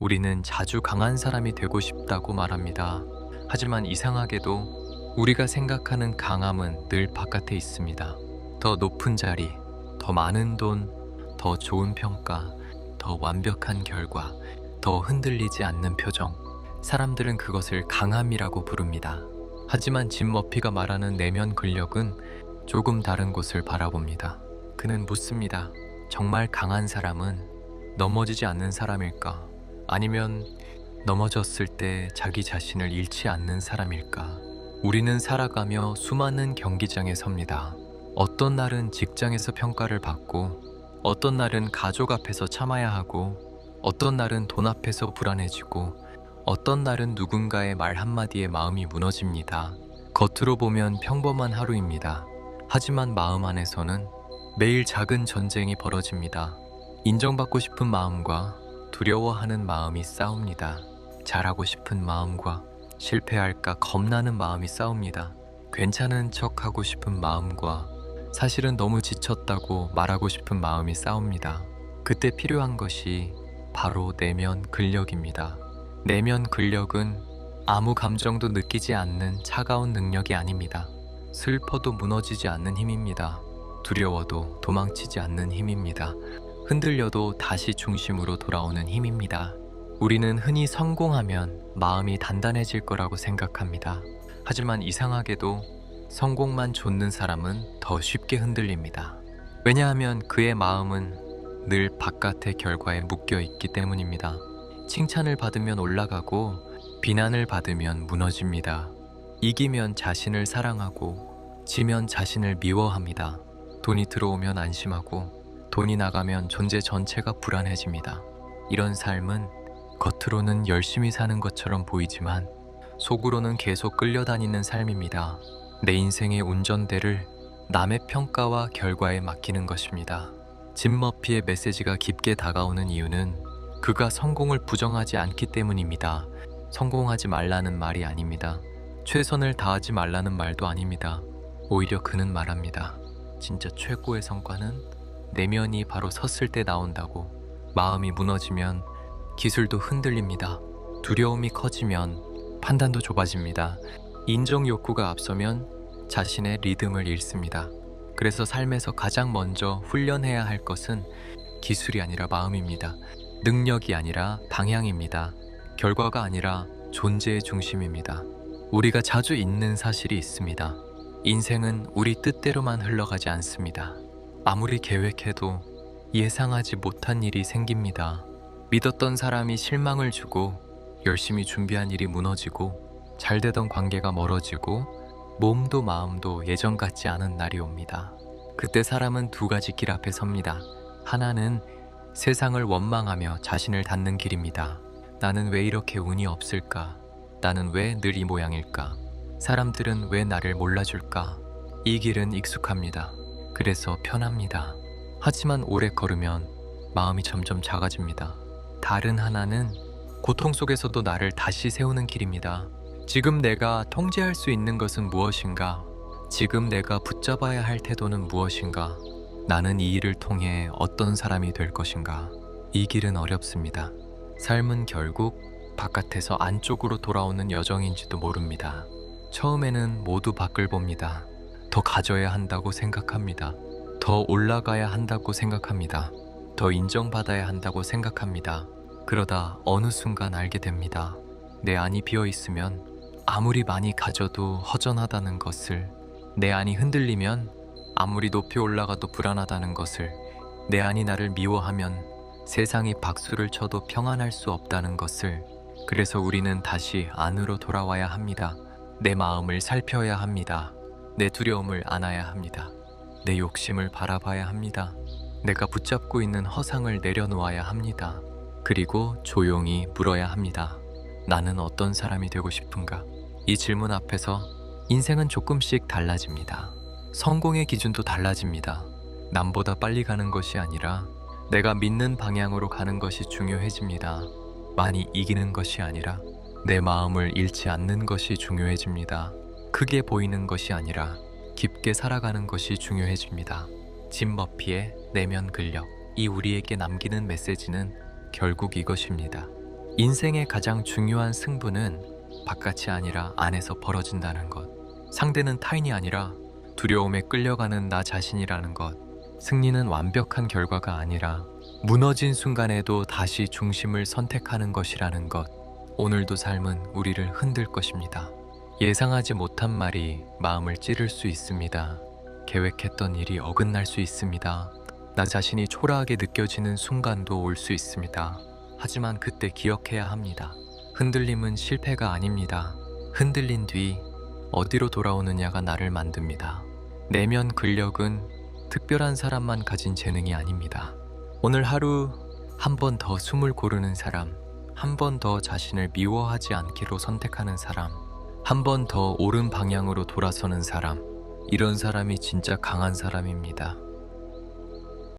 우리는 자주 강한 사람이 되고 싶다고 말합니다. 하지만 이상하게도 우리가 생각하는 강함은 늘 바깥에 있습니다. 더 높은 자리, 더 많은 돈, 더 좋은 평가, 더 완벽한 결과, 더 흔들리지 않는 표정. 사람들은 그것을 강함이라고 부릅니다. 하지만 짐 머피가 말하는 내면 근력은 조금 다른 곳을 바라봅니다. 그는 묻습니다. 정말 강한 사람은 넘어지지 않는 사람일까? 아니면 넘어졌을 때 자기 자신을 잃지 않는 사람일까? 우리는 살아가며 수많은 경기장에 섭니다. 어떤 날은 직장에서 평가를 받고, 어떤 날은 가족 앞에서 참아야 하고, 어떤 날은 돈 앞에서 불안해지고, 어떤 날은 누군가의 말 한마디에 마음이 무너집니다. 겉으로 보면 평범한 하루입니다. 하지만 마음 안에서는 매일 작은 전쟁이 벌어집니다. 인정받고 싶은 마음과 두려워하는 마음이 싸웁니다. 잘하고 싶은 마음과 실패할까 겁나는 마음이 싸웁니다. 괜찮은 척 하고 싶은 마음과 사실은 너무 지쳤다고 말하고 싶은 마음이 싸웁니다. 그때 필요한 것이 바로 내면 근력입니다. 내면 근력은 아무 감정도 느끼지 않는 차가운 능력이 아닙니다. 슬퍼도 무너지지 않는 힘입니다. 두려워도 도망치지 않는 힘입니다. 흔들려도 다시 중심으로 돌아오는 힘입니다. 우리는 흔히 성공하면 마음이 단단해질 거라고 생각합니다. 하지만 이상하게도 성공만 좇는 사람은 더 쉽게 흔들립니다. 왜냐하면 그의 마음은 늘 바깥의 결과에 묶여 있기 때문입니다. 칭찬을 받으면 올라가고 비난을 받으면 무너집니다. 이기면 자신을 사랑하고 지면 자신을 미워합니다. 돈이 들어오면 안심하고 돈이 나가면 존재 전체가 불안해집니다. 이런 삶은 겉으로는 열심히 사는 것처럼 보이지만 속으로는 계속 끌려다니는 삶입니다. 내 인생의 운전대를 남의 평가와 결과에 맡기는 것입니다. 짐 머피의 메시지가 깊게 다가오는 이유는 그가 성공을 부정하지 않기 때문입니다. 성공하지 말라는 말이 아닙니다. 최선을 다하지 말라는 말도 아닙니다. 오히려 그는 말합니다. 진짜 최고의 성과는 내면이 바로 섰을 때 나온다고. 마음이 무너지면 기술도 흔들립니다. 두려움이 커지면 판단도 좁아집니다. 인정 욕구가 앞서면 자신의 리듬을 잃습니다. 그래서 삶에서 가장 먼저 훈련해야 할 것은 기술이 아니라 마음입니다. 능력이 아니라 방향입니다. 결과가 아니라 존재의 중심입니다. 우리가 자주 잊는 사실이 있습니다. 인생은 우리 뜻대로만 흘러가지 않습니다. 아무리 계획해도 예상하지 못한 일이 생깁니다. 믿었던 사람이 실망을 주고 열심히 준비한 일이 무너지고 잘 되던 관계가 멀어지고 몸도 마음도 예전 같지 않은 날이 옵니다. 그때 사람은 두 가지 길 앞에 섭니다. 하나는 세상을 원망하며 자신을 닫는 길입니다. 나는 왜 이렇게 운이 없을까? 나는 왜 늘 이 모양일까? 사람들은 왜 나를 몰라줄까? 이 길은 익숙합니다. 그래서 편합니다. 하지만 오래 걸으면 마음이 점점 작아집니다. 다른 하나는 고통 속에서도 나를 다시 세우는 길입니다. 지금 내가 통제할 수 있는 것은 무엇인가? 지금 내가 붙잡아야 할 태도는 무엇인가? 나는 이 일을 통해 어떤 사람이 될 것인가? 이 길은 어렵습니다. 삶은 결국 바깥에서 안쪽으로 돌아오는 여정인지도 모릅니다. 처음에는 모두 밖을 봅니다. 더 가져야 한다고 생각합니다. 더 올라가야 한다고 생각합니다. 더 인정받아야 한다고 생각합니다. 그러다 어느 순간 알게 됩니다. 내 안이 비어 있으면 아무리 많이 가져도 허전하다는 것을, 내 안이 흔들리면 아무리 높이 올라가도 불안하다는 것을, 내 안이 나를 미워하면 세상이 박수를 쳐도 평안할 수 없다는 것을. 그래서 우리는 다시 안으로 돌아와야 합니다. 내 마음을 살펴야 합니다. 내 두려움을 안아야 합니다. 내 욕심을 바라봐야 합니다. 내가 붙잡고 있는 허상을 내려놓아야 합니다. 그리고 조용히 물어야 합니다. 나는 어떤 사람이 되고 싶은가? 이 질문 앞에서 인생은 조금씩 달라집니다. 성공의 기준도 달라집니다. 남보다 빨리 가는 것이 아니라 내가 믿는 방향으로 가는 것이 중요해집니다. 많이 이기는 것이 아니라 내 마음을 잃지 않는 것이 중요해집니다. 크게 보이는 것이 아니라 깊게 살아가는 것이 중요해집니다. 짐 머피의 내면 근력, 이 우리에게 남기는 메시지는 결국 이것입니다. 인생의 가장 중요한 승부는 바깥이 아니라 안에서 벌어진다는 것. 상대는 타인이 아니라 두려움에 끌려가는 나 자신이라는 것. 승리는 완벽한 결과가 아니라 무너진 순간에도 다시 중심을 선택하는 것이라는 것. 오늘도 삶은 우리를 흔들 것입니다. 예상하지 못한 말이 마음을 찌를 수 있습니다. 계획했던 일이 어긋날 수 있습니다. 나 자신이 초라하게 느껴지는 순간도 올 수 있습니다. 하지만 그때 기억해야 합니다. 흔들림은 실패가 아닙니다. 흔들린 뒤 어디로 돌아오느냐가 나를 만듭니다. 내면 근력은 특별한 사람만 가진 재능이 아닙니다. 오늘 하루 한 번 더 숨을 고르는 사람, 한 번 더 자신을 미워하지 않기로 선택하는 사람, 한 번 더 옳은 방향으로 돌아서는 사람, 이런 사람이 진짜 강한 사람입니다.